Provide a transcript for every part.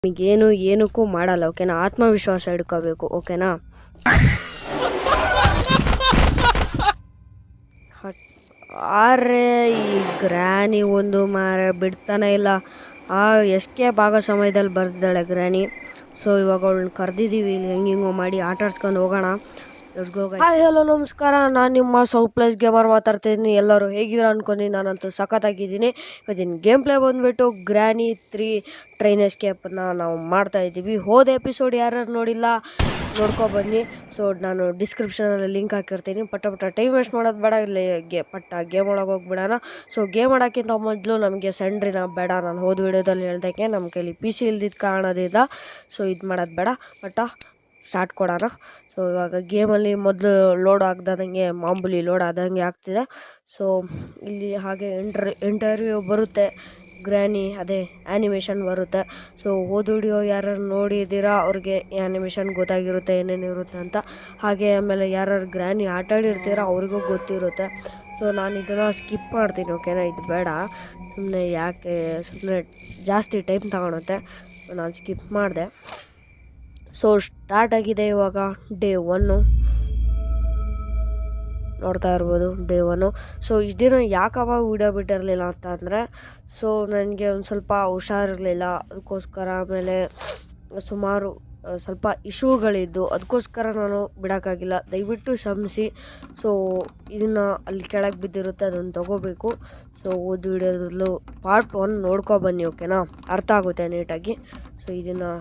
ನಿಮಗೇನು ಏನಕ್ಕೂ ಮಾಡಲ್ಲ, ಓಕೆನಾ. ಆತ್ಮವಿಶ್ವಾಸ ಇಟ್ಕೋಬೇಕು, ಓಕೆನಾ. ಆರೆ ಈ ಗ್ರ್ಯಾನಿ ಒಂದು ಬಿಡ್ತಾನೆ ಇಲ್ಲ. ಎಸ್ಕೇಪ್ ಆಗೋ ಸಮಯದಲ್ಲಿ ಬರ್ತಿದ್ದಾಳೆ ಗ್ರ್ಯಾನಿ. ಸೊ ಇವಾಗ ಅವಳನ್ನ ಕರೆದಿದ್ದೀವಿ, ಇಲ್ಲಿ ಹೆಂಗೋ ಮಾಡಿ ಆಟ ಆಡ್ಸ್ಕೊಂಡು ಹೋಗೋಣ. ಹಾಯ್ ಹಲೋ ನಮಸ್ಕಾರ, ನಾನು ನಿಮ್ಮ ಸೌತ್ ಪ್ಲೇಸ್ ಗೇಮರ್ ಮಾತಾಡ್ತಿದ್ದೀನಿ. ಎಲ್ಲರೂ ಹೇಗಿದ್ರು ಅನ್ಕೊಂಡು ನಾನಂತೂ ಸಖತ್ತಾಗಿದ್ದೀನಿ. ಇವತ್ತಿನ ಗೇಮ್ ಪ್ಲೇ ಬಂದುಬಿಟ್ಟು ಗ್ರ್ಯಾನಿ 3 ಟ್ರೈನ್ ಎಸ್ಕೇಪನ್ನು ನಾವು ಮಾಡ್ತಾ ಇದ್ದೀವಿ. ಹೋದ ಎಪಿಸೋಡ್ ಯಾರ್ಯಾರು ನೋಡಿಲ್ಲ ನೋಡ್ಕೊಬನ್ನಿ. ಸೊ ನಾನು ಡಿಸ್ಕ್ರಿಪ್ಷನಲ್ಲಿ ಲಿಂಕ್ ಹಾಕಿರ್ತೀನಿ. ಪಟ್ಟ ಟೈಮ್ ವೇಸ್ಟ್ ಮಾಡೋದು ಬೇಡ, ಇಲ್ಲಿ ಗೇಮ್ ಒಳಗೆ ಹೋಗ್ಬಿಡೋಣ. ಸೊ ಗೇಮ್ ಆಡೋಕ್ಕಿಂತ ಮೊದಲು ನಮಗೆ ಸೆಂಡ್ರಿನ ಬೇಡ. ನಾನು ಹೋದ ವಿಡಿಯೋದಲ್ಲಿ ಹೇಳ್ದಕ್ಕೆ ನಮ್ಮ ಕೈಲಿ PC ಇಲ್ದಿದ್ದ ಕಾರಣದಿಂದ ಸೊ ಇದು ಮಾಡೋದು ಬೇಡ. ಸ್ಟಾರ್ಟ್ ಕೊಡೋಣ. ಸೊ ಇವಾಗ ಗೇಮಲ್ಲಿ ಮೊದಲು ಲೋಡ್ ಆಗ್ದಂಗೆ ಮಾಮೂಲಿ ಲೋಡ್ ಆದಂಗೆ ಆಗ್ತಿದೆ. ಸೊ ಇಲ್ಲಿ ಹಾಗೆ ಇಂಟರ್ವ್ಯೂ ಬರುತ್ತೆ, ಗ್ರ್ಯಾನಿ ಅದೇ ಆ್ಯನಿಮೇಷನ್ ಬರುತ್ತೆ. ಸೊ ಹೋದ ವಿಡಿಯೋ ಯಾರು ನೋಡಿದ್ದೀರಾ ಅವ್ರಿಗೆ ಆ್ಯನಿಮೇಷನ್ ಗೊತ್ತಾಗಿರುತ್ತೆ ಏನೇನಿರುತ್ತೆ ಅಂತ. ಹಾಗೆ ಆಮೇಲೆ ಯಾರು ಗ್ರ್ಯಾನಿ ಆಟಾಡಿರ್ತೀರ ಅವ್ರಿಗೂ ಗೊತ್ತಿರುತ್ತೆ. ಸೊ ನಾನು ಇದನ್ನು ಸ್ಕಿಪ್ ಮಾಡ್ತೀನಿ, ಓಕೆನಾ. ಇದು ಬೇಡ, ಸುಮ್ಮನೆ ಜಾಸ್ತಿ ಟೈಮ್ ತಗೊಳುತ್ತೆ. ನಾನು ಸ್ಕಿಪ್ ಮಾಡಿದೆ. ಸೊ ಸ್ಟಾರ್ಟ್ ಆಗಿದೆ ಇವಾಗ ಡೇ 1 ನೋಡ್ತಾ ಇರ್ಬೋದು. ಡೇ 1. ಸೊ ಇಷ್ಟು ದಿನ ಯಾಕವಾಗ ವಿಡಿಯೋ ಬಿಟ್ಟಿರಲಿಲ್ಲ ಅಂತ ಅಂದರೆ, ಸೊ ನನಗೆ ಒಂದು ಸ್ವಲ್ಪ ಹುಷಾರಿರಲಿಲ್ಲ, ಅದಕ್ಕೋಸ್ಕರ. ಆಮೇಲೆ ಸುಮಾರು ಸ್ವಲ್ಪ ಇಶ್ಯೂಗಳಿದ್ದು, ಅದಕ್ಕೋಸ್ಕರ ನಾನು ಬಿಡೋಕ್ಕಾಗಿಲ್ಲ. ದಯವಿಟ್ಟು ಕ್ಷಮಿಸಿ. ಸೊ ಇದನ್ನು ಅಲ್ಲಿ ಕೆಳಗೆ ಬಿದ್ದಿರುತ್ತೆ, ಅದನ್ನು ತೊಗೋಬೇಕು. ಸೊ ಓದ್ ವಿಡಿಯೋದಲ್ಲೂ ಪಾರ್ಟ್ 1 ನೋಡ್ಕೊಬನ್ನಿ, ಓಕೆನಾ. ಅರ್ಥ ಆಗುತ್ತೆ ನೀಟಾಗಿ. ಸೊ ಇದನ್ನು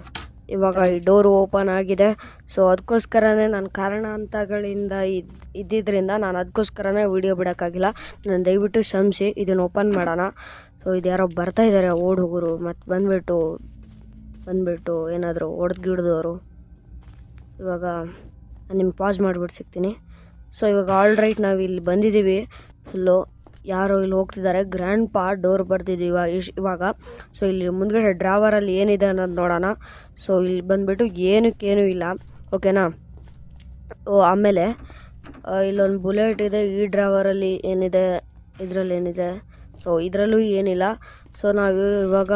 ಇವಾಗ ಈ ಡೋರು ಓಪನ್ ಆಗಿದೆ. ಸೊ ಅದಕ್ಕೋಸ್ಕರನೇ ನಾನು ಕಾರಣಾಂತರಗಳಿಂದ ಇದ್ದಿದ್ದರಿಂದ ನಾನು ಅದಕ್ಕೋಸ್ಕರನೇ ವೀಡಿಯೋ ಬಿಡೋಕ್ಕಾಗಿಲ್ಲ. ನಾನು ದಯವಿಟ್ಟು ಕ್ಷಮಿಸಿ. ಇದನ್ನು ಓಪನ್ ಮಾಡೋಣ. ಸೊ ಇದು ಯಾರೋ ಬರ್ತಾಯಿದ್ದಾರೆ ಹುಡುಗರು, ಮತ್ತು ಬಂದುಬಿಟ್ಟು ಏನಾದರೂ ಹೊಡೆದ್ಗಿಡ್ದವರು. ಇವಾಗ ನಾನು ನಿಮ್ಗೆ ಪಾಸ್ ಮಾಡಿಬಿಟ್ಟು ಸಿಗ್ತೀನಿ. ಸೊ ಇವಾಗ ಆಲ್ರೈಟ್ ನಾವು ಇಲ್ಲಿ ಬಂದಿದ್ದೀವಿ. ಫುಲ್ಲು ಯಾರೋ ಇಲ್ಲಿ ಹೋಗ್ತಿದ್ದಾರೆ. ಗ್ರ್ಯಾಂಡ್ ಪಾ ಡೋರ್ ಬರ್ತಿದ್ದೀವಿ ಇವಾಗ. ಸೊ ಇಲ್ಲಿ ಮುಂದ್ಗಡೆ ಡ್ರಾವರಲ್ಲಿ ಏನಿದೆ ಅನ್ನೋದು ನೋಡೋಣ. ಸೊ ಇಲ್ಲಿ ಬಂದುಬಿಟ್ಟು ಏನಕ್ಕೇನೂ ಇಲ್ಲ, ಓಕೆನಾ. ಆಮೇಲೆ ಇಲ್ಲೊಂದು ಬುಲೆಟ್ ಇದೆ. ಈ ಡ್ರಾವರಲ್ಲಿ ಏನಿದೆ, ಇದರಲ್ಲಿ ಏನಿದೆ, ಸೊ ಇದರಲ್ಲೂ ಏನಿಲ್ಲ. ಸೊ ನಾವು ಇವಾಗ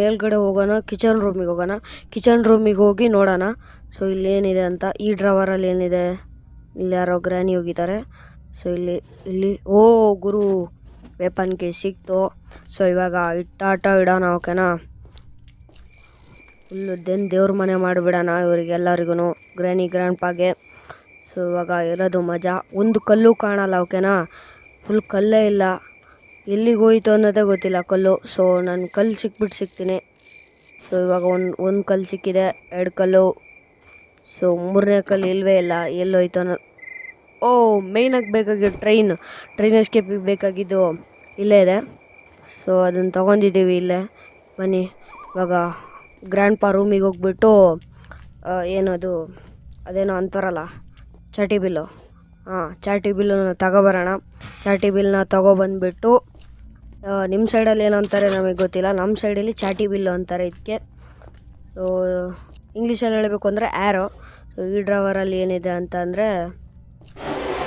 ಮೇಲ್ಗಡೆ ಹೋಗೋಣ, ಕಿಚನ್ ರೂಮಿಗೆ ಹೋಗೋಣ. ಕಿಚನ್ ರೂಮಿಗೆ ಹೋಗಿ ನೋಡೋಣ ಸೊ ಇಲ್ಲಿ ಏನಿದೆ ಅಂತ. ಈ ಡ್ರಾವರಲ್ಲಿ ಏನಿದೆ, ಇಲ್ಲಿ ಯಾರೋ ಗ್ರ್ಯಾನಿ ಹೋಗಿದ್ದಾರೆ. ಸೊ ಇಲ್ಲಿ ಓ ಗುರು ವೆಪನ್ ಕೇಸ್ ಸಿಕ್ತು. ಸೊ ಇವಾಗ ಆಟ ಇಡೋಣ, ಓಕೆನಾ. ಫುಲ್ಲು ದೇವ್ರ ಮನೆ ಮಾಡಿಬಿಡೋಣ ಇವರಿಗೆಲ್ಲರಿಗೂ, ಗ್ರ್ಯಾಂಡ್ ಪಾಗೆ. ಸೊ ಇವಾಗ ಇರೋದು ಮಜಾ. ಒಂದು ಕಲ್ಲು ಕಾಣಲ್ಲ, ಓಕೆನಾ. ಫುಲ್ ಕಲ್ಲೇ ಇಲ್ಲ, ಎಲ್ಲಿಗೆ ಹೋಯ್ತು ಅನ್ನೋದೇ ಗೊತ್ತಿಲ್ಲ ಕಲ್ಲು. ಸೊ ನಾನು ಕಲ್ಲು ಸಿಗ್ತೀನಿ. ಸೊ ಇವಾಗ ಒಂದು ಕಲ್ಲು ಸಿಕ್ಕಿದೆ, 2 ಕಲ್ಲು. ಸೊ 3ನೇ ಕಲ್ಲು ಇಲ್ಲವೇ ಇಲ್ಲ, ಎಲ್ಲೋಯ್ತು ಅನ್ನೋದು. ಮೇಯ್ನಾಗಿ ಬೇಕಾಗಿದ್ದು ಟ್ರೈನ್ ಎಸ್ಕೇಪಿಗೆ ಬೇಕಾಗಿದ್ದು ಇಲ್ಲೇ ಇದೆ. ಸೊ ಅದನ್ನು ತೊಗೊಂಡಿದ್ದೀವಿ ಇಲ್ಲೇ. ಬನ್ನಿ ಇವಾಗ ಗ್ರ್ಯಾಂಡ್ ಪಾ ರೂಮಿಗೆ ಹೋಗ್ಬಿಟ್ಟು ಏನದು ಅದೇನೋ ಅಂತಾರಲ್ಲ, ಚಾಟಿ ಬಿಲ್ಲು. ಚಾಟಿ ಬಿಲ್ಲನ್ನು ತಗೊಬರೋಣ. ಚಾಟಿ ಬಿಲ್ಲನ್ನ ತಗೊಬಂದ್ಬಿಟ್ಟು, ನಿಮ್ಮ ಸೈಡಲ್ಲಿ ಏನೋ ಅಂತಾರೆ ನಮಗೆ ಗೊತ್ತಿಲ್ಲ, ನಮ್ಮ ಸೈಡಲ್ಲಿ ಚಾಟಿ ಬಿಲ್ಲು ಅಂತಾರೆ ಇದಕ್ಕೆ. ಸೊ ಇಂಗ್ಲೀಷಲ್ಲಿ ಹೇಳಬೇಕು ಅಂದರೆ ಆ್ಯರೋ. ಸೊ ಈ ಡ್ರೈವರಲ್ಲಿ ಏನಿದೆ ಅಂತ ಅಂದರೆ,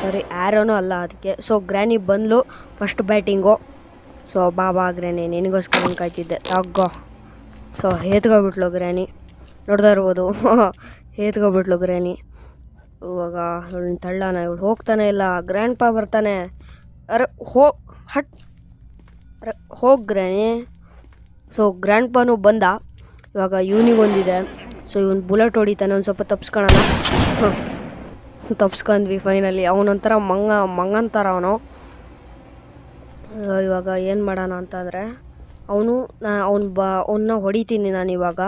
ಸರಿ ಆ್ಯರೋನೂ ಅಲ್ಲ ಅದಕ್ಕೆ. ಸೊ ಗ್ರ್ಯಾನಿ ಬಂದ್ಲು ಫಸ್ಟ್ ಬ್ಯಾಟಿಂಗು. ಸೊ ಬಾ ಗ್ರ್ಯಾನಿ, ನಿನಗೋಸ್ಕರ ಕಾಯ್ತಿದ್ದೆ, ತಗೋ. ಸೊ ಹೇತ್ಕೊಬಿಟ್ಲು ಗ್ರ್ಯಾನಿ, ನೋಡ್ತಾ ಇರ್ಬೋದು. ಹೇತ್ಕೊಬಿಟ್ಲು ಗ್ರ್ಯಾನಿ. ಇವಾಗ ಇವಳನ್ನ ತಳ್ಳೋಣ. ಇವಳು ಹೋಗ್ತಾನೆ ಇಲ್ಲ, ಗ್ರ್ಯಾಂಡ್ ಪಾ ಬರ್ತಾನೆ. ಅರೆ ಹೋಗಿ ಗ್ರ್ಯಾನಿ. ಸೊ ಗ್ರ್ಯಾಂಡ್ ಪಾನು ಬಂದ. ಇವಾಗ ಇವನಿಗೊಂದಿದೆ. ಸೊ ಇವನು ಬುಲೆಟ್ ಹೊಡಿತಾನೆ, ಒಂದು ಸ್ವಲ್ಪ ತಪ್ಸ್ಕೊಳ್ಳೋಣ. ತಪ್ಸ್ಕೊಂಡ್ವಿ ಫೈನಲಿ. ಅವನೊಂಥರ ಮಂಗಂತರ ಅವನು. ಇವಾಗ ಏನು ಮಾಡೋಣ ಅಂತಂದರೆ, ಅವನ್ನ ಹೊಡಿತೀನಿ ನಾನು ಇವಾಗ.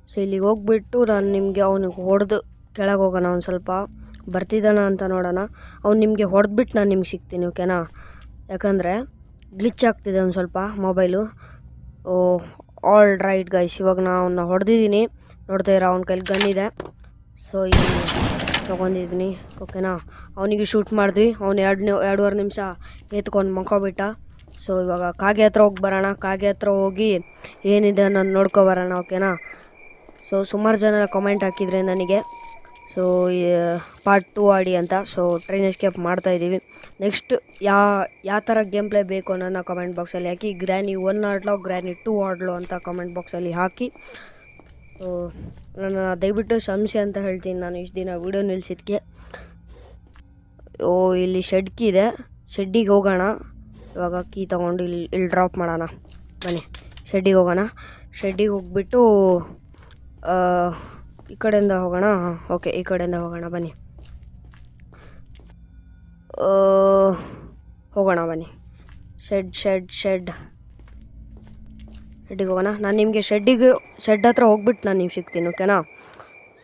ಸೊ ಇಲ್ಲಿಗೆ ಹೋಗ್ಬಿಟ್ಟು ನಾನು ನಿಮಗೆ ಅವನಿಗೆ ಹೊಡೆದು ಕೆಳಗೆ ಹೋಗೋಣ. ಒಂದು ಸ್ವಲ್ಪ ಬರ್ತಿದ್ದಾನ ಅಂತ ನೋಡೋಣ. ಅವ್ನು ನಿಮಗೆ ಹೊಡೆದ್ಬಿಟ್ಟು ನಾನು ನಿಮ್ಗೆ ಸಿಗ್ತೀನಿ, ಓಕೆನಾ. ಯಾಕಂದರೆ ಗ್ಲಿಚ್ ಆಗ್ತಿದೆ ಒಂದು ಸ್ವಲ್ಪ ಮೊಬೈಲು. ಆಲ್ ರೈಟ್ ಗೈಸ್, ಇವಾಗ ನಾನು ಅವನ್ನ ಹೊಡೆದಿದ್ದೀನಿ, ನೋಡ್ತಾ ಇರೋ. ಅವ್ನ ಕೈಲಿ ಗನ್ನಿದೆ. ಸೊ ಇಲ್ಲಿ ತೊಗೊಂಡಿದ್ದೀನಿ, ಓಕೆನಾ. ಅವನಿಗೆ ಶೂಟ್ ಮಾಡಿದ್ವಿ. ಅವ್ನು 2.5 ನಿಮಿಷ ಎತ್ಕೊಂಡು ಮಕ್ಕೊಬಿಟ್ಟ. ಸೊ ಇವಾಗ ಕಾಗೆ ಹತ್ರ ಹೋಗಿ ಬರೋಣ. ಕಾಗೆ ಹತ್ರ ಹೋಗಿ ಏನಿದೆ ಅನ್ನೋದು ನೋಡ್ಕೊಬರೋಣ, ಓಕೆನಾ. ಸೊ ಸುಮಾರು ಜನ ಕಮೆಂಟ್ ಹಾಕಿದರೆ ನನಗೆ, ಸೊ ಪಾರ್ಟ್ 2 ಆಡಿ ಅಂತ. ಸೊ ಟ್ರೈನ್ ಎಸ್ಕೇಪ್ ಮಾಡ್ತಾಯಿದ್ದೀವಿ. ನೆಕ್ಸ್ಟ್ ಯಾವ ಥರ ಗೇಮ್ ಪ್ಲೇ ಬೇಕು ಅನ್ನೋದನ್ನ ಕಮೆಂಟ್ ಬಾಕ್ಸಲ್ಲಿ ಹಾಕಿ. ಗ್ರ್ಯಾನಿ 1 ಆಡ್ಲೋ ಗ್ರ್ಯಾನಿ 2 ಆಡ್ಲೋ ಅಂತ ಕಮೆಂಟ್ ಬಾಕ್ಸಲ್ಲಿ ಹಾಕಿ. ಸೊ ನಾನು ದಯವಿಟ್ಟು ಕ್ಷಮಿಸಿ ಅಂತ ಹೇಳ್ತೀನಿ ನಾನು ಇಷ್ಟು ದಿನ ವೀಡಿಯೋ ನಿಲ್ಸಿದ್ದಕ್ಕೆ. ಇಲ್ಲಿ ಶೆಡ್ ಕೀ ಇದೆ, ಶೆಡ್ಡಿಗೆ ಹೋಗೋಣ. ಇವಾಗ ಕೀ ತೊಗೊಂಡು ಇಲ್ಲಿ ಡ್ರಾಪ್ ಮಾಡೋಣ. ಬನ್ನಿ ಶೆಡ್ಡಿಗೆ ಹೋಗೋಣ. ಶೆಡ್ಡಿಗೆ ಹೋಗ್ಬಿಟ್ಟು ಈ ಕಡೆಯಿಂದ ಹೋಗೋಣ. ಓಕೆ, ಈ ಕಡೆಯಿಂದ ಹೋಗೋಣ. ಬನ್ನಿ ಹೋಗೋಣ ಬನ್ನಿ. ಶೆಡ್ಡಿಗೆ ಹೋಗೋಣ. ನಾನು ನಿಮಗೆ ಶೆಡ್ ಹತ್ರ ಹೋಗ್ಬಿಟ್ಟು ನಾನು ನಿಮ್ಗೆ ಸಿಗ್ತೀನಿ, ಓಕೆನಾ?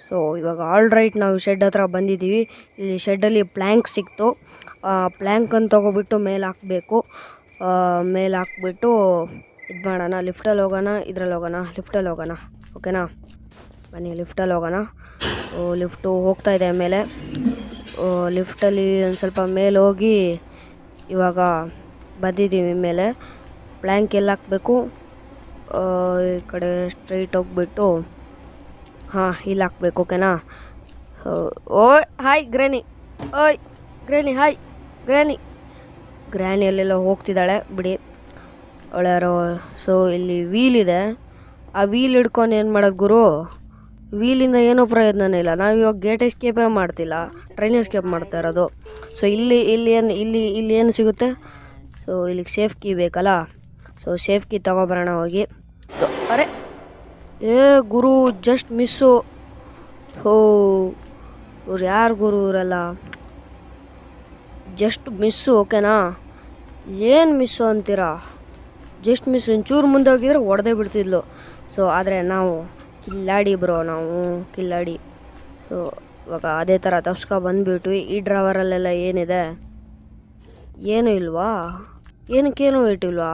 ಸೊ ಇವಾಗ ರೈಟ್ ನಾವು ಶೆಡ್ ಹತ್ರ ಬಂದಿದ್ದೀವಿ. ಇಲ್ಲಿ ಶೆಡ್ಡಲ್ಲಿ ಪ್ಲ್ಯಾಂಕ್ ಸಿಕ್ತು. ಪ್ಲ್ಯಾಂಕನ್ನು ತೊಗೊಬಿಟ್ಟು ಮೇಲೆ ಹಾಕಬೇಕು. ಮೇಲೆ ಹಾಕ್ಬಿಟ್ಟು ಇದು ಮಾಡೋಣ. ಲಿಫ್ಟಲ್ಲಿ ಹೋಗೋಣ, ಇದ್ರಲ್ಲಿ ಹೋಗೋಣ, ಲಿಫ್ಟಲ್ಲಿ ಹೋಗೋಣ, ಓಕೆನಾ? ಬನ್ನಿ ಲಿಫ್ಟಲ್ಲಿ ಹೋಗೋಣ. ಲಿಫ್ಟು ಹೋಗ್ತಾ ಇದೆ ಮೇಲೆ. ಲಿಫ್ಟಲ್ಲಿ ಒಂದು ಸ್ವಲ್ಪ ಮೇಲೆ ಹೋಗಿ ಇವಾಗ ಬಂದಿದ್ದೀವಿ ಮೇಲೆ. ಪ್ಲ್ಯಾಂಕ್ ಎಲ್ಲಿ ಹಾಕಬೇಕು? ಈ ಕಡೆ ಸ್ಟ್ರೈಟ್ ಹೋಗ್ಬಿಟ್ಟು ಇಲ್ಲಿ ಹಾಕ್ಬೇಕು, ಓಕೆನಾ? ಓಯ್ ಹಾಯ್ ಗ್ರ್ಯಾನಿ, ಓಯ್ ಗ್ರ್ಯಾನಿ, ಹಾಯ್ ಗ್ರ್ಯಾನಿ ಅಲ್ಲೆಲ್ಲ ಹೋಗ್ತಿದ್ದಾಳೆ ಬಿಡಿ, ಅವಳ್ಯಾರೋ. ಸೊ ಇಲ್ಲಿ ವೀಲ್ ಇದೆ. ಆ ವೀಲ್ ಹಿಡ್ಕೊಂಡು ಏನು ಮಾಡೋದು ಗುರು? ವೀಲಿಂದ ಏನೂ ಪ್ರಯೋಜನನೇ ಇಲ್ಲ. ನಾವು ಇವಾಗ ಗೇಟ್ ಎಸ್ಕೇಪೇ ಮಾಡ್ತಿಲ್ಲ, ಟ್ರೈನ್ ಎಸ್ಕೇಪ್ ಮಾಡ್ತಾ ಇರೋದು. ಸೊ ಇಲ್ಲಿ ಏನು ಸಿಗುತ್ತೆ? ಸೊ ಇಲ್ಲಿಗೆ ಸೇಫ್ ಕೀ ಬೇಕಲ್ಲ. ಸೊ ಸೇಫ್ ಕೀ ತೊಗೊಬರೋಣ ಹೋಗಿ. ಸೊ ಅರೆ ಗುರು ಜಸ್ಟ್ ಮಿಸ್ಸು. ಇವ್ರು ಯಾರು ಗುರು ಇವರೆಲ್ಲ? ಜಸ್ಟ್ ಮಿಸ್ಸು, ಓಕೆನಾ? ಏನು ಮಿಸ್ಸು ಅಂತೀರಾ? Just miss. ಒಂಚೂರು ಮುಂದೆ ಹೋಗಿದ್ರೆ ಹೊಡೆದೇ ಬಿಡ್ತಿದ್ಲು. ಸೊ ಆದರೆ ನಾವು ಕಿಲ್ಲಾಡಿ ಬ್ರೋ, ನಾವು ಕಿಲ್ಲಾಡಿ. ಸೊ ಇವಾಗ ಅದೇ ಥರ ಬಂದುಬಿಟ್ವಿ. ಈ ಡ್ರೈವರಲ್ಲೆಲ್ಲ ಏನಿದೆ? ಏನೂ ಇಲ್ವಾ? ಏನಕ್ಕೇನೂ ಇಟ್ಟಿಲ್ವಾ?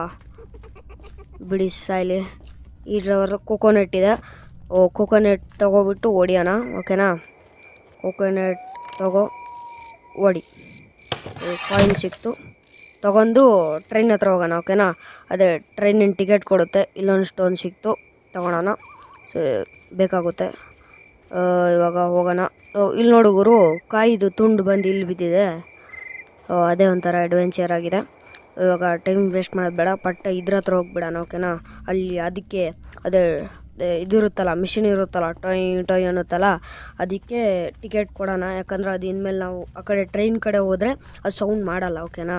ಬಿಡಿ ಸಾಯ್ಲಿ. ಈ ಡ್ರೈವರ್ ಕೊಕೊನೆಟ್ ಇದೆ. ಕೊಕೊನೆಟ್ ತೊಗೊಬಿಟ್ಟು ಹೊಡಿಯೋಣ, ಓಕೆನಾ? ಕೊಕೊನೆಟ್ ಹೊಡಿ. ಕಾಯಿನ್ ಸಿಕ್ತು, ತೊಗೊಂಡು ಟ್ರೈನ್ ಹತ್ರ ಹೋಗೋಣ, ಓಕೆನಾ? ಅದೇ ಟ್ರೈನಿನ ಟಿಕೆಟ್ ಕೊಡುತ್ತೆ. ಇಲ್ಲೊಂದು ಸ್ಟೋನ್ ಸಿಕ್ತು, ತೊಗೊಳೋಣ. ಸೊ ಬೇಕಾಗುತ್ತೆ. ಇವಾಗ ಹೋಗೋಣ. ಇಲ್ಲಿ ನೋಡುಗರು, ಕಾಯಿದು ತುಂಡು ಬಂದು ಇಲ್ಲಿ ಬಿದ್ದಿದೆ. ಅದೇ ಒಂಥರ ಅಡ್ವೆಂಚರ್ ಆಗಿದೆ. ಇವಾಗ ಟೈಮ್ ವೇಸ್ಟ್ ಮಾಡೋದು ಬೇಡ, ಇದ್ರ ಹತ್ರ ಹೋಗ್ಬಿಡೋಣ, ಓಕೆನಾ? ಅಲ್ಲಿ ಅದಕ್ಕೆ ಅದೇ ಇದಿರುತ್ತಲ್ಲ, ಮಿಷಿನ್ ಇರುತ್ತಲ್ಲ, ಟೊಯ್ ಅನ್ನುತ್ತಲ್ಲ, ಅದಕ್ಕೆ ಟಿಕೆಟ್ ಕೊಡೋಣ. ಯಾಕಂದ್ರೆ ಅದು ಇನ್ಮೇಲೆ ನಾವು ಆ ಕಡೆ ಟ್ರೈನ್ ಕಡೆ ಹೋದರೆ ಅದು ಸೌಂಡ್ ಮಾಡಲ್ಲ, ಓಕೆನಾ?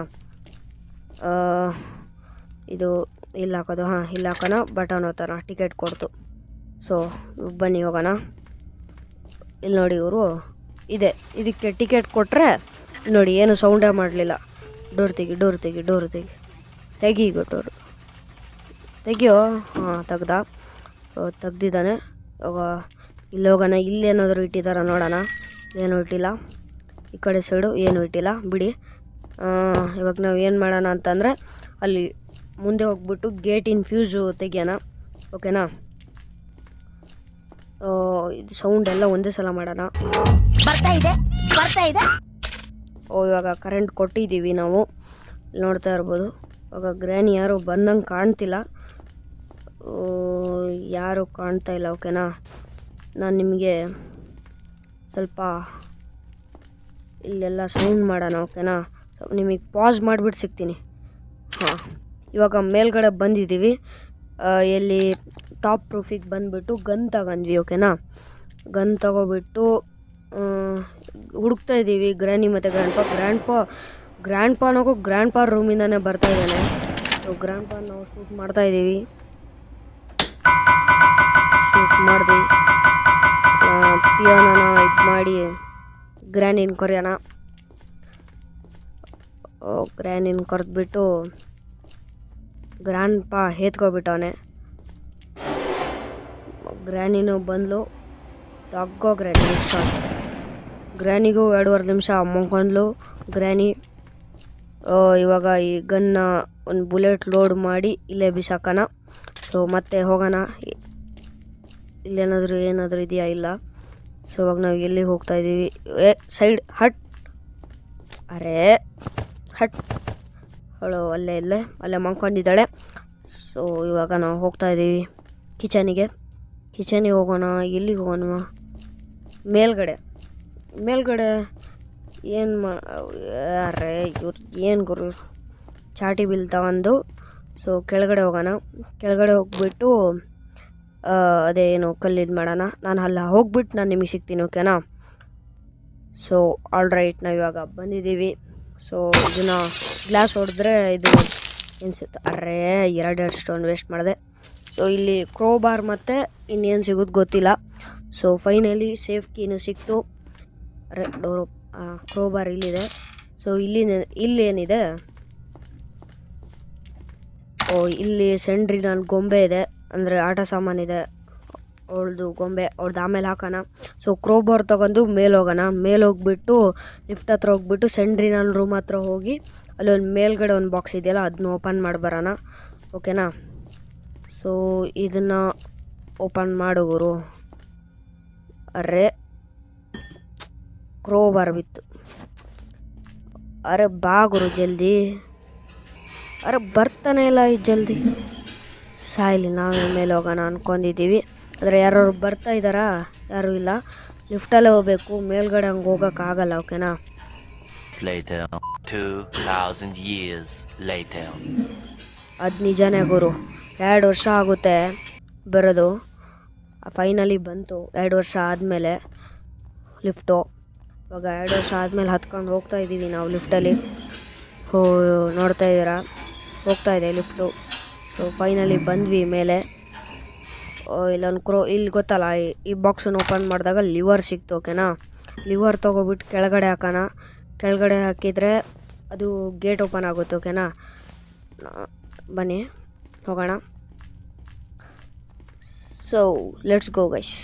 ಇದು ಇಲ್ಲಿ ಹಾಕೋದು, ಇಲ್ಲಿ ಹಾಕೋಣ. ಬಟನ್ ಹೋಗ್ತಾನ, ಟಿಕೆಟ್ ಕೊಡ್ತು. ಸೊ ಬನ್ನಿ ಹೋಗೋಣ. ಇಲ್ಲಿ ನೋಡಿ ಇವರು ಇದೆ, ಇದಕ್ಕೆ ಟಿಕೆಟ್ ಕೊಟ್ಟರೆ ನೋಡಿ ಏನು ಸೌಂಡೇ ಮಾಡಲಿಲ್ಲ. ಡೋರ್ ತೆಗಿ ಈಗ ಡೋರು ತೆಗಿಯೋ. ತೆಗ್ದಿದ್ದಾನೆ. ಇವಾಗ ಇಲ್ಲಿ ಹೋಗೋಣ. ಇಲ್ಲೇನಾದರೂ ಇಟ್ಟಿದ್ದಾರ ನೋಡೋಣ. ಏನೂ ಇಟ್ಟಿಲ್ಲ. ಈ ಕಡೆ ಸೈಡು ಏನೂ ಇಟ್ಟಿಲ್ಲ, ಬಿಡಿ. ಇವಾಗ ನಾವು ಏನು ಮಾಡೋಣ ಅಂತಂದರೆ ಅಲ್ಲಿ ಮುಂದೆ ಹೋಗ್ಬಿಟ್ಟು ಗೇಟಿನ ಫ್ಯೂಸು ತೆಗಿಯೋಣ, ಓಕೆನಾ? ಇದು ಸೌಂಡ್ ಎಲ್ಲ ಒಂದೇ ಸಲ ಮಾಡೋಣ. ಬರ್ತಾ ಇದೆ. ಇವಾಗ ಕರೆಂಟ್ ಕೊಟ್ಟಿದ್ದೀವಿ ನಾವು, ನೋಡ್ತಾ ಇರ್ಬೋದು. ಇವಾಗ ಗ್ರ್ಯಾನಿ ಯಾರು ಬಂದಂಗೆ ಕಾಣ್ತಿಲ್ಲ, ಯಾರು ಕಾಣ್ತಾ ಇಲ್ಲ, ಓಕೆನಾ? ನಾನು ನಿಮಗೆ ಸ್ವಲ್ಪ ಇಲ್ಲೆಲ್ಲ ಸೌಂಡ್ ಮಾಡೋಣ, ಓಕೆನಾ? ನಿಮಗೆ ಪಾಸ್ ಮಾಡಿಬಿಟ್ಟು ಸಿಗ್ತೀನಿ. ಇವಾಗ ಮೇಲ್ಗಡೆ ಬಂದಿದ್ದೀವಿ. ಎಲ್ಲಿ ಟಾಪ್ ಪ್ರೂಫಿಗೆ ಬಂದುಬಿಟ್ಟು ಗನ್ ತಗೊಂಡ್ವಿ, ಓಕೆನಾ? ಗನ್ ತಗೊಬಿಟ್ಟು ಹುಡುಕ್ತಾ ಇದ್ದೀವಿ ಗ್ರ್ಯಾನಿ ಮತ್ತು ಗ್ರ್ಯಾಂಡ್ ಪಾ ರೂಮಿಂದಾನೆ ಬರ್ತಾ ಇದ್ದಾನೆ. ಸೊ ಗ್ರ್ಯಾಂಡ್ ಪಾ ನಾವು ಶೂಟ್ ಮಾಡ್ತಾ ಇದ್ದೀವಿ. ಪಿಯಾನೋನ ಇದು ಮಾಡಿ ಗ್ರ್ಯಾನಿನ ಕೊರೆಯೋಣ. ಗ್ರ್ಯಾನಿನ ಕೊರೆದ್ಬಿಟ್ಟು ಗ್ರ್ಯಾಂಡ್ ಪಾ ಹೇತ್ಕೊಬಿಟ್ಟವನೆ. ಗ್ರ್ಯಾನಿನೂ ಬಂದ್ಲು. ತಗ್ಗೋ ಗ್ರ್ಯಾನಿ ಶಾಟ್. ಗ್ರ್ಯಾನಿಗೂ 2.5 ನಿಮಿಷ ಮಲ್ಕೊಂಡ್ಲು ಗ್ರ್ಯಾನಿ. ಇವಾಗ ಈ ಗನ್ನ ಒಂದು ಬುಲೆಟ್ ಲೋಡ್ ಮಾಡಿ ಇಲ್ಲೇ ಬಿಸಾಕೋಣ. ಸೊ ಮತ್ತೆ ಹೋಗೋಣ. ಏನಾದರೂ ಇದೆಯಾ? ಇಲ್ಲ. ಸೊ ಇವಾಗ ನಾವು ಎಲ್ಲಿಗೆ ಹೋಗ್ತಾ ಇದ್ದೀವಿ? ಸೈಡ್ ಹಟ್. ಅವಳು ಅಲ್ಲೇ ಮಲ್ಕೊಂಡಿದ್ದಾಳೆ. ಸೊ ಇವಾಗ ನಾವು ಹೋಗ್ತಾ ಇದ್ದೀವಿ ಕಿಚನಿಗೆ ಹೋಗೋಣ. ಎಲ್ಲಿಗೆ ಹೋಗೋಣ? ಮೇಲ್ಗಡೆ ಇವ್ರು ಏನು ಗುರು ಚಾಟಿ ಬಿಲ್ ತಗೊಂಡು. ಸೊ ಕೆಳಗಡೆ ಹೋಗೋಣ. ಕೆಳಗಡೆ ಹೋಗ್ಬಿಟ್ಟು ಅದೇ ಏನು ಕಲ್ಲಿದ್ದು ಮಾಡೋಣ. ನಾನು ಅಲ್ಲಿ ಹೋಗ್ಬಿಟ್ಟು ನಾನು ನಿಮಗೆ ಸಿಗ್ತೀನಿ, ಓಕೆನಾ. ಸೊ ಆಲ್ ರೈಟ್, ನಾವು ಇವಾಗ ಬಂದಿದ್ದೀವಿ. ಸೊ ಇದನ್ನು ಗ್ಲಾಸ್ ಹೊಡೆದ್ರೆ ಇದು ಅನಿಸುತ್ತೆ. ಅರೇ 2 ಸ್ಟೋನ್ ವೇಸ್ಟ್ ಮಾಡಿದೆ. ಸೊ ಇಲ್ಲಿ ಕ್ರೋಬಾರ್ ಮತ್ತು ಇನ್ನೇನು ಸಿಗೋದು ಗೊತ್ತಿಲ್ಲ. ಸೊ ಫೈನಲಿ ಸೇಫ್ ಕೀನು ಸಿಕ್ತು. ಅರೆ ಡೋರು ಕ್ರೋಬಾರ್ ಇಲ್ಲಿದೆ. ಸೊ ಇಲ್ಲೇನಿದೆ, ಇಲ್ಲಿ ಸೆಂಡ್ರಿ ನನ್ನ ಗೊಂಬೆ ಇದೆ, ಅಂದರೆ ಆಟ ಸಾಮಾನಿದೆ ಅವಳದು ಗೊಂಬೆ, ಅವ್ರದ್ದು ಆಮೇಲೆ ಹಾಕೋಣ. ಸೊ ಕ್ರೋಬಾರ್ ತೊಗೊಂಡು ಮೇಲೆ ಹೋಗೋಣ. ಮೇಲೆ ಹೋಗ್ಬಿಟ್ಟು ಲಿಫ್ಟ್ ಹತ್ರ ಹೋಗ್ಬಿಟ್ಟು ಸೆಂಡ್ರಿ ನನ್ನ ರೂಮ್ ಹತ್ರ ಹೋಗಿ ಅಲ್ಲಿ ಒಂದು ಮೇಲ್ಗಡೆ ಒಂದು ಬಾಕ್ಸ್ ಇದೆಯಲ್ಲ ಅದನ್ನ ಓಪನ್ ಮಾಡಿ ಬರೋಣ, ಓಕೆನಾ. ಸೊ ಇದನ್ನು ಓಪನ್ ಮಾಡೋರು. ಅರೆ ಕ್ರೋಬಾರ್ ಬಿತ್ತು. ಅರೆ ಬಾಗುರು ಜಲ್ದಿ. ಅರೆ ಬರ್ತಾನೆ ಇಲ್ಲ ಇದು ಜಲ್ದಿ. ಸಾಯ್ಲಿ, ನಾವೇ ಮೇಲೆ ಹೋಗೋಣ ಅಂದ್ಕೊಂಡಿದ್ದೀವಿ. ಆದರೆ ಯಾರು ಬರ್ತಾ ಇದ್ದಾರಾ? ಯಾರೂ ಇಲ್ಲ. ಲಿಫ್ಟಲ್ಲೇ ಹೋಗ್ಬೇಕು, ಮೇಲ್ಗಡೆ ಹಂಗೆ ಹೋಗೋಕ್ಕಾಗಲ್ಲ, ಓಕೆನಾ. ಅದು ನಿಜಾನೇ ಗುರು, 2 ವರ್ಷ ಆಗುತ್ತೆ ಬರೋದು. ಫೈನಲಿ ಬಂತು 2 ವರ್ಷ ಆದಮೇಲೆ ಲಿಫ್ಟು. ಇವಾಗ 2 ವರ್ಷ ಆದಮೇಲೆ ಹತ್ಕೊಂಡು ಹೋಗ್ತಾ ಇದ್ದೀವಿ ನಾವು ಲಿಫ್ಟಲ್ಲಿ. ನೋಡ್ತಾ ಇದ್ದೀರಾ, ಹೋಗ್ತಾ ಇದೆ ಲಿಫ್ಟು. ಸೊ ಫೈನಲಿ ಬಂದ್ವಿ ಮೇಲೆ. ಇಲ್ಲೊಂದು ಇಲ್ಲಿ ಗೊತ್ತಲ್ಲ, ಈ ಬಾಕ್ಸನ್ನು ಓಪನ್ ಮಾಡಿದಾಗ ಲಿವರ್ ಸಿಕ್ತು, ಓಕೆನಾ. ಲಿವರ್ ತೊಗೊಬಿಟ್ಟು ಕೆಳಗಡೆ ಹಾಕೋಣ. ಕೆಳಗಡೆ ಹಾಕಿದರೆ ಅದು ಗೇಟ್ ಓಪನ್ ಆಗುತ್ತೆ, ಓಕೆನಾ. ಬನ್ನಿ ಹೋಗೋಣ. So let's go guys.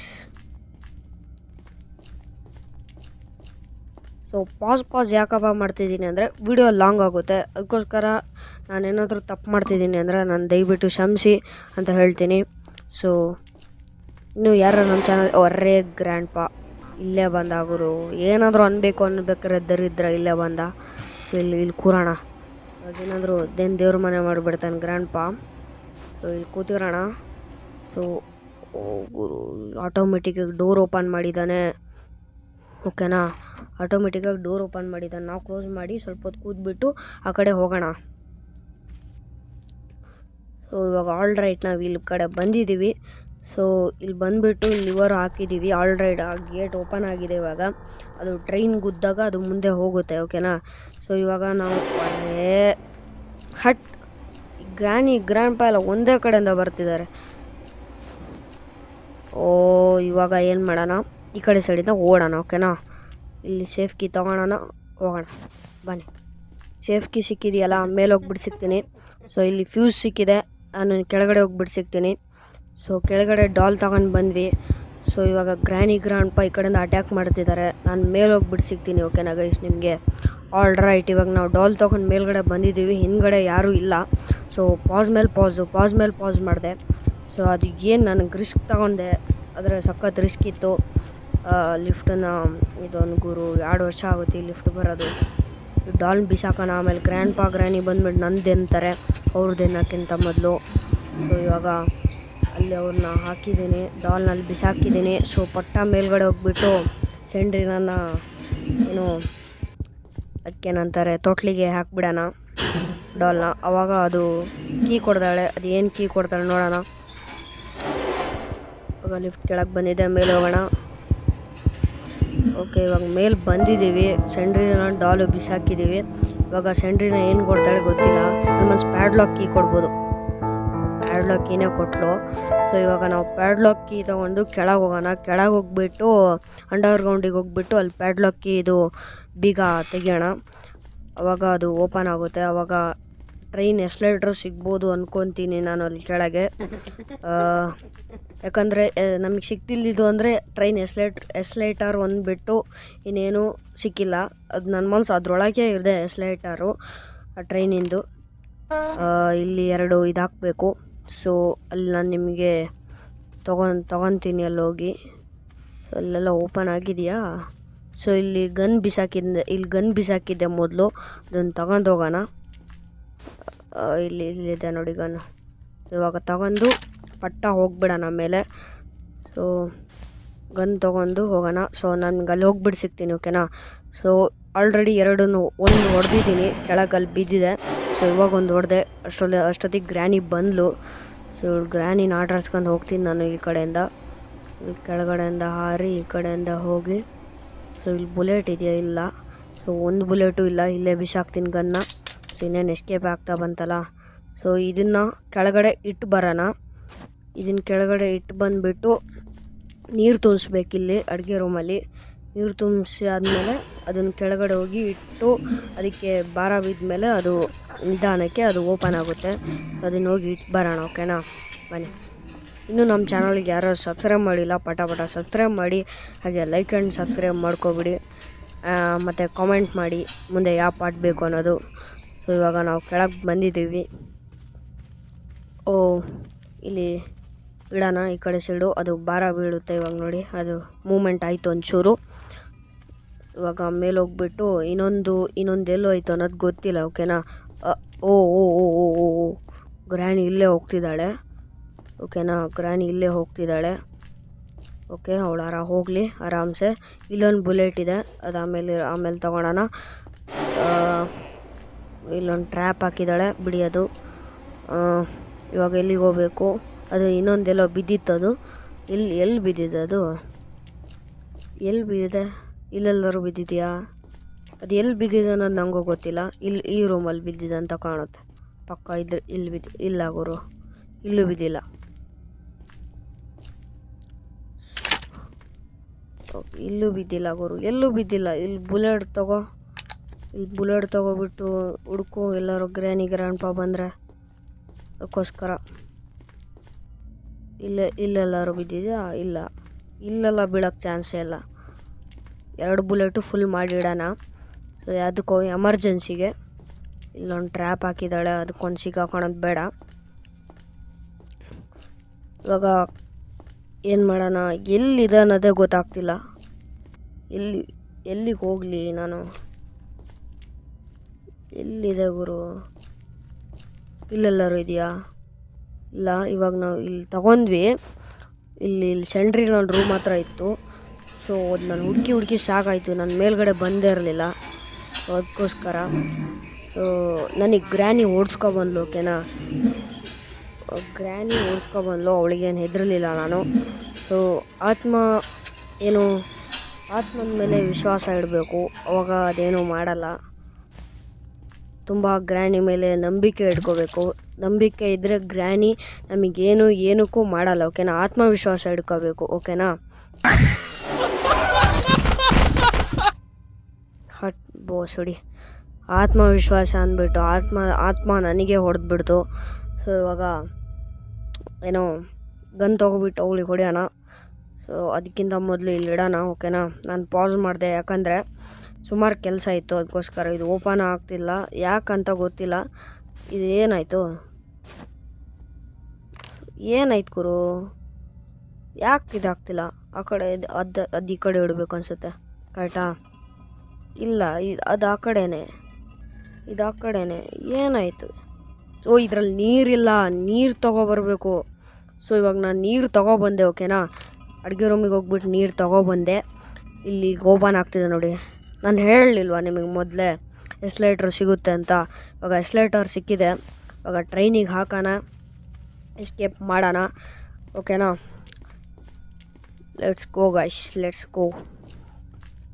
So pass ಯಾಕಪ್ಪ ಮಾಡ್ತಿದ್ದೀನಿ ಅಂದರೆ ವಿಡಿಯೋ ಲಾಂಗ್ ಆಗುತ್ತೆ, ಅದಕ್ಕೋಸ್ಕರ ನಾನೇನಾದರೂ ತಪ್ಪು ಮಾಡ್ತಿದ್ದೀನಿ ಅಂದರೆ ನಾನು ದಯವಿಟ್ಟು ಕ್ಷಮಿಸಿ ಅಂತ ಹೇಳ್ತೀನಿ. ಸೊ ಇನ್ನು ಯಾರು ನಮ್ಮ ಚಾನಲ್ ಒರ್ರೇ ಗ್ರ್ಯಾಂಡ್ ಪಾ ಇಲ್ಲೇ ಬಂದ ಗುರು, ಏನಾದರೂ ಅನ್ಬೇಕು ಅನ್ಬೇಕಾದ್ರೆ ದರಿದ್ರ ಇಲ್ಲೇ ಬಂದ. ಸೊ ಇಲ್ಲಿ ಕೂರೋಣ. ಏನಾದರೂ ದೇವ್ರ ಮನೆ ಮಾಡಿಬಿಡ್ತಾನೆ ಗ್ರ್ಯಾಂಡ್ ಪಾ. ಸೊ ಇಲ್ಲಿ ಕೂತಿರೋಣ. ಸೊ ಗುರು ಆಟೋಮೆಟಿಕಾಗಿ ಡೋರ್ ಓಪನ್ ಮಾಡಿದ್ದಾನೆ, ಓಕೆನಾ. ಆಟೋಮೆಟಿಕಾಗಿ ಡೋರ್ ಓಪನ್ ಮಾಡಿದ್ದಾನೆ. ನಾವು ಕ್ಲೋಸ್ ಮಾಡಿ ಸ್ವಲ್ಪ ಹೊತ್ತು ಕೂತ್ಬಿಟ್ಟು ಆ ಕಡೆ ಹೋಗೋಣ. ಸೊ ಇವಾಗ ಆಲ್ ರೈಟ್, ನಾವು ಇಲ್ಲಿ ಕಡೆ ಬಂದಿದ್ದೀವಿ. ಸೊ ಇಲ್ಲಿ ಬಂದುಬಿಟ್ಟು ಲಿವರ್ ಹಾಕಿದ್ದೀವಿ. ಆಲ್ ರೈಟ್, ಆ ಗೇಟ್ ಓಪನ್ ಆಗಿದೆ. ಇವಾಗ ಅದು ಟ್ರೈನ್ ಗುದ್ದಾಗ ಅದು ಮುಂದೆ ಹೋಗುತ್ತೆ, ಓಕೆನಾ. ಸೊ ಇವಾಗ ನಾವು ಗ್ರ್ಯಾಂಡ್ ಪಾ ಎಲ್ಲ ಒಂದೇ ಕಡೆಯಿಂದ ಬರ್ತಿದ್ದಾರೆ. ಇವಾಗ ಏನು ಮಾಡೋಣ, ಈ ಕಡೆ ಸೈಡಿಂದ ಓಡೋಣ, ಓಕೆನಾ. ಇಲ್ಲಿ ಸೇಫ್ ಕೀ ತೊಗೊಳೋಣ, ಹೋಗೋಣ ಬನ್ನಿ. ಸೇಫ್ ಕೀ ಸಿಕ್ಕಿದೆಯಲ್ಲ, ಮೇಲೆ ಹೋಗ್ಬಿಟ್ಟು ಸಿಗ್ತೀನಿ. ಸೊ ಇಲ್ಲಿ ಫ್ಯೂಸ್ ಸಿಕ್ಕಿದೆ, ನಾನು ಕೆಳಗಡೆ ಹೋಗ್ಬಿಟ್ಟು ಸಿಗ್ತೀನಿ. ಸೊ ಕೆಳಗಡೆ ಡಾಲ್ ತಗೊಂಡು ಬಂದ್ವಿ. ಸೊ ಇವಾಗ ಗ್ರ್ಯಾಂಡ್ ಪಾ ಈ ಕಡೆಯಿಂದ ಅಟ್ಯಾಕ್ ಮಾಡ್ತಿದ್ದಾರೆ. ನಾನು ಮೇಲೆ ಹೋಗ್ಬಿಟ್ಟು ಸಿಗ್ತೀನಿ, ಓಕೆನಾ ಗೈಸ್ ನಿಮಗೆ. ಆಲ್ ರೈಟ್, ಇವಾಗ ನಾವು ಡಾಲ್ ತೊಗೊಂಡು ಮೇಲ್ಗಡೆ ಬಂದಿದ್ದೀವಿ. ಹಿಂದ್ಗಡೆ ಯಾರೂ ಇಲ್ಲ. ಸೊ ಪಾಸ್ ಮೇಲೆ ಪಾಸ್ ಮಾಡಿದೆ. ಸೊ ಅದು ಏನು ನನಗೆ ರಿಸ್ಕ್ ತಗೊಂಡೆ, ಆದರೆ ಸಖತ್ ರಿಸ್ಕ್ ಇತ್ತು. ಲಿಫ್ಟನ್ನು ಇದೊಂದು ಗುರು 2 ವರ್ಷ ಆಗುತ್ತೆ ಈ ಲಿಫ್ಟ್ ಬರೋದು. ಡಾಲ್ ಬಿಸಾಕೋಣ, ಆಮೇಲೆ ಗ್ರ್ಯಾನಿ ಬಂದ್ಬಿಟ್ಟು ನಂದು ಅಂತಾರೆ, ಅವ್ರದ್ದು ಅನ್ನೋಕ್ಕಿಂತ ಮೊದಲು. ಸೊ ಇವಾಗ ಅಲ್ಲಿ ಅವ್ರನ್ನ ಹಾಕಿದ್ದೀನಿ, ಡಾಲ್ನಲ್ಲಿ ಬಿಸಾಕಿದ್ದೀನಿ. ಸೊ ಪಟ್ಟ ಮೇಲ್ಗಡೆ ಹೋಗ್ಬಿಟ್ಟು ಸೆಂಡ್ರಿನ ಏನು ಅದಕ್ಕೇನಂತಾರೆ ತೊಟ್ಲಿಗೆ ಹಾಕ್ಬಿಡೋಣ ಡಾಲ್ನ. ಆವಾಗ ಅದು ಕೀ ಕೊಡ್ತಾಳೆ, ಅದು ಏನು ಕೀ ಕೊಡ್ತಾಳೆ ನೋಡೋಣ. ಇವಾಗ ಲಿಫ್ಟ್ ಕೆಳಗೆ ಬಂದಿದೆ, ಮೇಲೆ ಹೋಗೋಣ. ಓಕೆ ಇವಾಗ ಮೇಲೆ ಬಂದಿದ್ದೀವಿ. ಸೆಂಡ್ರಿನ ಡಾಲು ಬಿಸಾಕಿದ್ದೀವಿ. ಇವಾಗ ಸೆಂಡ್ರಿನ ಏನು ಕೊಡ್ತಾಳೆ ಗೊತ್ತಿಲ್ಲ. ನಮ್ಮ ಪ್ಯಾಡ್ಲಾಕ್ ಕೀ ಕೊಡ್ಬೋದು, ಪ್ಯಾಡ್ಲಾಕ್ ಕೀನೇ ಕೊಟ್ಟಳು. ಸೊ ಇವಾಗ ನಾವು ಪ್ಯಾಡ್ಲಾಕ್ ಕೀ ತೊಗೊಂಡು ಕೆಳಗೆ ಹೋಗೋಣ. ಕೆಳಗೆ ಹೋಗ್ಬಿಟ್ಟು ಅಂಡರ್ಗ್ರೌಂಡಿಗೆ ಹೋಗ್ಬಿಟ್ಟು ಅಲ್ಲಿ ಪ್ಯಾಡ್ಲಾಕ್ ಕೀ ಇದು ಬೀಗ ತೆಗಿಯೋಣ. ಆವಾಗ ಅದು ಓಪನ್ ಆಗುತ್ತೆ. ಆವಾಗ ಟ್ರೈನ್ ಎಸ್ಲೇಟ್ರ್ ಸಿಗ್ಬೋದು ಅಂದ್ಕೊತೀನಿ ನಾನು ಅಲ್ಲಿ ಕೆಳಗೆ. ಯಾಕಂದರೆ ನಮಗೆ ಸಿಗ್ತಿಲ್ಲಿದ್ದು ಅಂದರೆ ಟ್ರೈನ್ ಎಸ್ಲೇಟರ್ ಒಂದು ಬಿಟ್ಟು ಇನ್ನೇನು ಸಿಕ್ಕಿಲ್ಲ. ಅದು ನನ್ನ ಮನಸ್ಸು ಅದರೊಳಗೆ ಇದೆ, ಎಸ್ಲೇಟರು ಆ ಟ್ರೈನಿಂದು. ಇಲ್ಲಿ 2 ಇದು ಹಾಕಬೇಕು. ಸೊ ಅಲ್ಲಿ ನಾನು ನಿಮಗೆ ತೊಗೊತೀನಿ ಅಲ್ಲಿ ಹೋಗಿ. ಸೊ ಅಲ್ಲೆಲ್ಲ ಓಪನ್ ಆಗಿದೆಯಾ? ಸೊ ಇಲ್ಲಿ ಗನ್ ಬಿಸಾಕಿದ್ದೆ ಮೊದಲು, ಅದನ್ನು ತಗೊಂಡು ಹೋಗೋಣ. ಇಲ್ಲಿದೆ ನೋಡಿ ಗನ್ನು. ಇವಾಗ ತಗೊಂಡು ಪಟ್ಟ ಹೋಗ್ಬಿಡೋಣ ಮೇಲೆ. ಸೊ ಗನ್ ತೊಗೊಂಡು ಹೋಗೋಣ. ಸೊ ನನಗೆ ಅಲ್ಲಿ ಹೋಗ್ಬಿಟ್ಟು ಸಿಗ್ತೀನಿ, ಓಕೆನಾ. ಸೊ ಆಲ್ರೆಡಿ 2 ಒಂದು ಹೊಡೆದಿದ್ದೀನಿ, ಕೆಳಗೆ ಅಲ್ಲಿ ಬಿದ್ದಿದೆ. ಸೊ ಇವಾಗ ಒಂದು ಹೊಡೆದೆ. ಅಷ್ಟೊತ್ತಿಗೆ ಗ್ರ್ಯಾನಿ ಬಂದಳು. ಸೊ ಇವಳು ಗ್ರ್ಯಾನಿನ ಆಟಾಡ್ಸ್ಕೊಂಡು ಹೋಗ್ತೀನಿ ನಾನು ಈ ಕಡೆಯಿಂದ. ಇಲ್ಲಿ ಕೆಳಗಡೆಯಿಂದ ಹಾರಿ ಈ ಕಡೆಯಿಂದ ಹೋಗಿ. ಸೊ ಇಲ್ಲಿ ಬುಲೆಟ್ ಇದೆಯಾ? ಇಲ್ಲ. ಸೊ ಒಂದು ಬುಲೆಟು ಇಲ್ಲ. ಇಲ್ಲೇ ಬಿಸಾಕ್ತೀನಿ ಗನ್ನ. ಸೊ ಇನ್ನೇನು ಎಸ್ಕೇಪ್ ಆಗ್ತಾ ಬಂತಲ್ಲ. ಸೊ ಇದನ್ನು ಕೆಳಗಡೆ ಇಟ್ಟು ಬರೋಣ. ಇದನ್ನು ಕೆಳಗಡೆ ಇಟ್ಟು ಬಂದುಬಿಟ್ಟು ನೀರು ತುಂಬಿಸ್ಬೇಕಿಲ್ಲಿ ಅಡುಗೆ ರೂಮಲ್ಲಿ. ನೀರು ತುಂಬಿಸಿ ಆದಮೇಲೆ ಅದನ್ನು ಕೆಳಗಡೆ ಹೋಗಿ ಇಟ್ಟು ಅದಕ್ಕೆ ಭಾರ ಬಿದ್ದ ಮೇಲೆ ಅದು ನಿಧಾನಕ್ಕೆ ಅದು ಓಪನ್ ಆಗುತ್ತೆ. ಅದನ್ನು ಹೋಗಿ ಇಟ್ಟು ಬರೋಣ. ಓಕೆನಾ? ಬನ್ನಿ. ಇನ್ನೂ ನಮ್ಮ ಚಾನಲ್ಗೆ ಯಾರು ಸಬ್ಸ್ಕ್ರೈಬ್ ಮಾಡಿಲ್ಲ, ಪಟ ಸಬ್ಸ್ಕ್ರೈಬ್ ಮಾಡಿ. ಹಾಗೆ ಲೈಕ್ ಆ್ಯಂಡ್ ಸಬ್ಸ್ಕ್ರೈಬ್ ಮಾಡ್ಕೊಬಿಡಿ. ಮತ್ತು ಕಾಮೆಂಟ್ ಮಾಡಿ ಮುಂದೆ ಯಾವ ಪಾರ್ಟ್ ಬೇಕು ಅನ್ನೋದು. ಸೊ ಇವಾಗ ನಾವು ಕೆಳಗೆ ಬಂದಿದ್ದೀವಿ. ಇಲ್ಲಿ ಇಡೋಣ ಈ ಕಡೆ ಸೈಡು. ಅದು ಭಾರ ಬೀಳುತ್ತೆ ಇವಾಗ ನೋಡಿ. ಅದು ಮೂಮೆಂಟ್ ಆಯಿತು ಒಂಚೂರು. ಇವಾಗ ಮೇಲೆ ಹೋಗ್ಬಿಟ್ಟು ಇನ್ನೊಂದು ಎಲ್ಲೋ ಆಯಿತು ಅನ್ನೋದು ಗೊತ್ತಿಲ್ಲ. ಓಕೆನಾ? ಓ ಓ ಓ ಓ ಓ ಗ್ರ್ಯಾನಿ ಇಲ್ಲೇ ಹೋಗ್ತಿದ್ದಾಳೆ. ಓಕೆನಾ? ಗ್ರ್ಯಾನಿ ಇಲ್ಲೇ ಹೋಗ್ತಿದ್ದಾಳೆ. ಓಕೆ, ಅವಳು ಹೋಗಲಿ ಆರಾಮ್ಸೆ. ಇಲ್ಲೊಂದು ಬುಲೆಟ್ ಇದೆ, ಅದು ಆಮೇಲೆ ತೊಗೊಳೋಣ. ಇಲ್ಲೊಂದು ಟ್ರ್ಯಾಪ್ ಹಾಕಿದ್ದಾಳೆ, ಬಿಡಿ ಅದು. ಇವಾಗ ಎಲ್ಲಿಗೆ ಹೋಗಬೇಕು? ಅದು ಇನ್ನೊಂದೆಲ್ಲೋ ಬಿದ್ದಿತ್ತದು. ಎಲ್ಲಿ ಬಿದ್ದಿದೆ ಅದು? ಎಲ್ಲಿ ಬಿದ್ದಿದೆ? ಇಲ್ಲೆಲ್ಲರೂ ಬಿದ್ದಿದೆಯಾ? ಅದು ಎಲ್ಲಿ ಬಿದ್ದಿದೆ ಅನ್ನೋದು ನನಗೂ ಗೊತ್ತಿಲ್ಲ. ಈ ರೂಮಲ್ಲಿ ಬಿದ್ದಿದೆ ಅಂತ ಕಾಣುತ್ತೆ ಪಕ್ಕ. ಇಲ್ಲ ಗುರು, ಇಲ್ಲೂ ಬಿದ್ದಿಲ್ಲ. ಇಲ್ಲೂ ಬಿದ್ದಿಲ್ಲ ಗುರು, ಎಲ್ಲೂ ಬಿದ್ದಿಲ್ಲ. ಇಲ್ಲಿ ಬುಲೆಟ್ ತೊಗೊಬಿಟ್ಟು ಹುಡುಕು. ಎಲ್ಲರೂ ಗ್ರ್ಯಾಂಡ್ ಪಾ ಬಂದರೆ ಅದಕ್ಕೋಸ್ಕರ. ಇಲ್ಲೆಲ್ಲರೂ ಬಿದ್ದಿದೆಯಾ? ಇಲ್ಲ, ಇಲ್ಲೆಲ್ಲ ಬೀಳೋಕ್ಕೆ ಚಾನ್ಸೇ ಇಲ್ಲ. 2 ಬುಲೆಟು ಫುಲ್ ಮಾಡಿಡೋಣ. ಸೊ ಅದಕ್ಕೋ ಎಮರ್ಜೆನ್ಸಿಗೆ. ಇಲ್ಲೊಂದು ಟ್ರ್ಯಾಪ್ ಹಾಕಿದ್ದಾಳೆ, ಅದಕ್ಕೊಂದು ಸಿಕ್ಕಾಕೊಳ್ಳೋದು ಬೇಡ. ಇವಾಗ ಏನು ಮಾಡೋಣ? ಎಲ್ಲಿದೆ ಅನ್ನೋದೇ ಗೊತ್ತಾಗ್ತಿಲ್ಲ. ಎಲ್ಲಿಗೆ ಹೋಗಲಿ ನಾನು? ಎಲ್ಲಿದೆ ಗುರು? ಇಲ್ಲೆಲ್ಲರೂ ಇದೆಯಾ? ಇಲ್ಲ. ಇವಾಗ ನಾವು ಇಲ್ಲಿ ತಗೊಂಡ್ವಿ. ಇಲ್ಲಿ ಸೆಂಟ್ರಿ ನನ್ನ ರೂಮ್ ಹತ್ರ ಇತ್ತು. ಸೊ ಅದು ನಾನು ಹುಡುಕಿ ಸಾಕಾಯಿತು. ನನ್ನ ಮೇಲ್ಗಡೆ ಬಂದೇ ಇರಲಿಲ್ಲ. ಸೊ ಅದಕ್ಕೋಸ್ಕರ ನನಗೆ ಗ್ರ್ಯಾನಿ ಓಡಿಸ್ಕೊಬಂದ್ಲು. ಓಕೆನಾ? ಗ್ರ್ಯಾನಿ ಓಡಿಸ್ಕೊಬಂದ್ಲು. ಅವಳಿಗೇನು ಹೆದರಲಿಲ್ಲ ನಾನು. ಸೊ ಆತ್ಮನ ಮೇಲೆ ವಿಶ್ವಾಸ ಇಡಬೇಕು, ಅವಾಗ ಅದೇನೂ ಮಾಡಲ್ಲ. ತುಂಬ ಗ್ರ್ಯಾನಿ ಮೇಲೆ ನಂಬಿಕೆ ಇಟ್ಕೋಬೇಕು. ನಂಬಿಕೆ ಇದ್ದರೆ ಗ್ರ್ಯಾನಿ ಏನಕ್ಕೂ ಮಾಡಲ್ಲ. ಓಕೆನಾ? ಆತ್ಮವಿಶ್ವಾಸ ಇಟ್ಕೋಬೇಕು. ಓಕೆನಾ? ಹೊಡಿ ಆತ್ಮವಿಶ್ವಾಸ ಅಂದ್ಬಿಟ್ಟು ಆತ್ಮ ನನಗೆ ಹೊಡೆದ್ಬಿಡ್ತು. ಸೊ ಇವಾಗ ಗನ್ ತೊಗೊಬಿಟ್ಟು ಅವಳಿಗೆ ಹೊಡೆಯೋಣ. ಸೊ ಅದಕ್ಕಿಂತ ಮೊದಲು ಇಲ್ಲಿ ಇಡೋಣ. ಓಕೆನಾ? ನಾನು ಪಾಸ್ ಮಾಡಿದೆ, ಯಾಕಂದರೆ ಸುಮಾರು ಕೆಲಸ ಇತ್ತು. ಅದಕ್ಕೋಸ್ಕರ ಇದು ಓಪನ್ ಆಗ್ತಿಲ್ಲ, ಯಾಕಂತ ಗೊತ್ತಿಲ್ಲ. ಇದು ಏನಾಯಿತು ಗುರು? ಯಾಕೆ ಇದಾಗ್ತಿಲ್ಲ? ಆ ಕಡೆ ಅದು ಈ ಕಡೆ ಇಡಬೇಕು ಅನಿಸುತ್ತೆ. ಕರೆಕ್ಟಾ? ಇಲ್ಲ, ಅದು ಆ ಕಡೆನೇ, ಇದು ಆ ಕಡೆನೇ. ಏನಾಯಿತು? ಇದರಲ್ಲಿ ನೀರಿಲ್ಲ, ನೀರು ತೊಗೊಬರ್ಬೇಕು. ಸೊ ಇವಾಗ ನಾನು ನೀರು ತೊಗೊಬಂದೆ. ಓಕೆನಾ? ಅಡುಗೆ ರೂಮಿಗೆ ಹೋಗ್ಬಿಟ್ಟು ನೀರು ತೊಗೊಬಂದೆ. ಇಲ್ಲಿ ಓಪನ್ ಆಗ್ತಿದೆ ನೋಡಿ. ನಾನು ಹೇಳಲಿಲ್ವಾ ನಿಮಗೆ ಮೊದಲೇ ಎಸ್ಲೇಟರ್ ಸಿಗುತ್ತೆ ಅಂತ? ಇವಾಗ ಎಸ್ಲೇಟರ್ ಸಿಕ್ಕಿದೆ. ಇವಾಗ ಟ್ರೈನಿಗೆ ಹಾಕೋಣ, ಎಸ್ಕೇಪ್ ಮಾಡೋಣ. ಓಕೆನಾ? Let's go guys, let's go.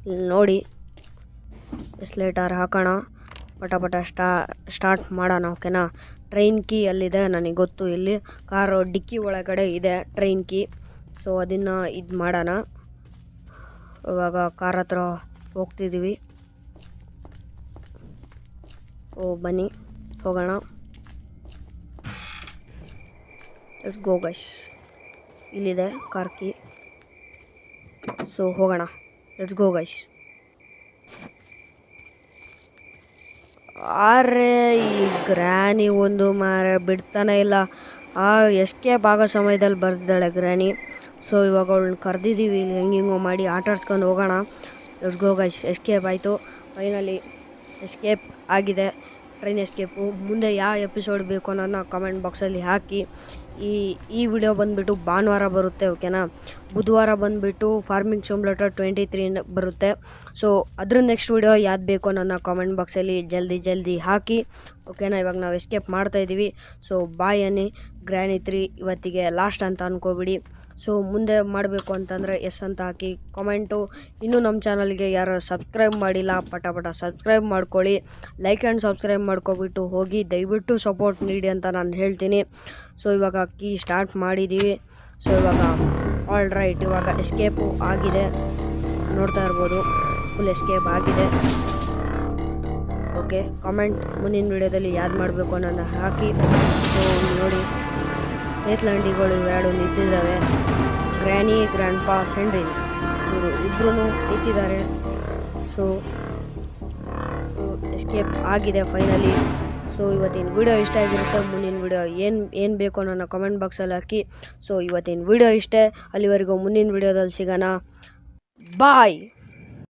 ಇಲ್ಲಿ ನೋಡಿ, ಎಸ್ಲೇಟರ್ ಹಾಕೋಣ, ಪಟ ಸ್ಟಾರ್ಟ್ ಮಾಡೋಣ. ಓಕೆನಾ? ಟ್ರೈನ್ ಕೀ ಅಲ್ಲಿದೆ, ನನಗೆ ಗೊತ್ತು. ಇಲ್ಲಿ ಕಾರು ಡಿಕ್ಕಿ ಒಳಗಡೆ ಇದೆ ಟ್ರೈನ್ ಕೀ. ಸೊ ಅದನ್ನು ಇದು ಮಾಡೋಣ. ಇವಾಗ ಕಾರ್ ಹತ್ರ ಹೋಗ್ತಿದ್ದೀವಿ. ಬನ್ನಿ ಹೋಗೋಣ. Let's go guys. ಇಲ್ಲಿದೆ ಕಾರ್ ಕೀ. ಸೊ ಹೋಗೋಣ. Let's go guys. ಈ ಗ್ರ್ಯಾನಿ ಒಂದು ಬಿಡ್ತಾನೆ ಇಲ್ಲ. ಎಸ್ಕೇಪ್ ಆಗೋ ಸಮಯದಲ್ಲಿ ಬರ್ತಿದ್ದಾಳೆ ಗ್ರ್ಯಾನಿ. ಸೊ ಇವಾಗ ಅವಳನ್ನ ಕರೆದಿದ್ದೀವಿ. ಇಲ್ಲಿ ಹೆಂಗೋ ಮಾಡಿ ಆಟಾಡ್ಸ್ಕೊಂಡು ಹೋಗೋಣ. Let's go guys. ಎಸ್ಕೇಪ್ ಆಯಿತು ಫೈನಲಿ. ಎಸ್ಕೇಪ್ ಆಗಿದೆ, ಟ್ರೈನ್ ಎಸ್ಕೇಪು. ಮುಂದೆ ಯಾವ ಎಪಿಸೋಡ್ ಬೇಕು ಅನ್ನೋದನ್ನ ಕಮೆಂಟ್ ಬಾಕ್ಸಲ್ಲಿ ಹಾಕಿ. ಈ ವಿಡಿಯೋ ಬಂದುಬಿಟ್ಟು ಭಾನುವಾರ ಬರುತ್ತೆ, ಓಕೆನಾ. ಬುಧವಾರ ಬಂದುಬಿಟ್ಟು ಫಾರ್ಮಿಂಗ್ ಸಿಮ್ಯುಲೇಟರ್ 23 ಬರುತ್ತೆ. ಸೊ ಅದ್ರ ನೆಕ್ಸ್ಟ್ ವಿಡಿಯೋ ಯಾವ್ದು ಬೇಕೋ ನನ್ನ ಕಾಮೆಂಟ್ ಬಾಕ್ಸಲ್ಲಿ ಜಲ್ದಿ ಹಾಕಿ, ಓಕೆನಾ. ಇವಾಗ ನಾವು ಎಸ್ಕೇಪ್ ಮಾಡ್ತಾಯಿದ್ದೀವಿ. ಸೊ ಬಾಯ್ ಅನ್ನಿ. ಗ್ರ್ಯಾನಿ 3 ಇವತ್ತಿಗೆ ಲಾಸ್ಟ್ ಅಂತ ಅಂದ್ಕೋಬಿಡಿ. ಸೊ ಮುಂದೆ ಮಾಡಬೇಕು ಅಂತಂದರೆ ಎಸ್ ಅಂತ ಹಾಕಿ ಕಾಮೆಂಟು. ಇನ್ನೂ ನಮ್ಮ ಚಾನಲ್ಗೆ ಯಾರು ಸಬ್ಸ್ಕ್ರೈಬ್ ಮಾಡಿಲ್ಲ, ಪಟ ಸಬ್ಸ್ಕ್ರೈಬ್ ಮಾಡ್ಕೊಳ್ಳಿ. ಲೈಕ್ ಆ್ಯಂಡ್ ಸಬ್ಸ್ಕ್ರೈಬ್ ಮಾಡ್ಕೊಬಿಟ್ಟು ಹೋಗಿ, ದಯವಿಟ್ಟು ಸಪೋರ್ಟ್ ನೀಡಿ ಅಂತ ನಾನು ಹೇಳ್ತೀನಿ. ಸೊ ಇವಾಗ ಕೀ ಸ್ಟಾರ್ಟ್ ಮಾಡಿದ್ದೀವಿ. ಸೊ ಇವಾಗ ಆಲ್ ರೈಟ್, ಇವಾಗ ಎಸ್ಕೇಪು ಆಗಿದೆ, ನೋಡ್ತಾ ಇರ್ಬೋದು. ಫುಲ್ ಎಸ್ಕೇಪ್ ಆಗಿದೆ. ಓಕೆ, ಕಾಮೆಂಟ್ ಮುಂದಿನ ವಿಡಿಯೋದಲ್ಲಿ ಯಾವ್ದು ಮಾಡಬೇಕು ಅನ್ನೋದನ್ನ ಹಾಕಿ. ಸೊ ನೋಡಿ, ಏತ್ಲಂಡಿಗಳು ಇವೆರಡು ನಿಂತಿದ್ದಾವೆ. ಗ್ರ್ಯಾನಿ, ಗ್ರ್ಯಾಂಡ್ ಪಾ, ಸೆಂಡ್ರಿನ್ ಇವರು ಇಬ್ಬರೂ ನಿಂತಿದ್ದಾರೆ. ಸೊ ಎಸ್ಕೇಪ್ ಆಗಿದೆ ಫೈನಲಿ. ಸೊ ಇವತ್ತಿನ ವಿಡಿಯೋ ಇಷ್ಟ ಆಗಿರುತ್ತೆ. ಮುಂದಿನ ವಿಡಿಯೋ ಏನು ಬೇಕು ನನ್ನ ಕಮೆಂಟ್ ಬಾಕ್ಸಲ್ಲಿ ಹಾಕಿ. ಸೊ ಇವತ್ತಿನ ವಿಡಿಯೋ ಇಷ್ಟೇ. ಅಲ್ಲಿವರೆಗೂ ಮುಂದಿನ ವಿಡಿಯೋದಲ್ಲಿ ಸಿಗೋಣ. ಬಾಯ್.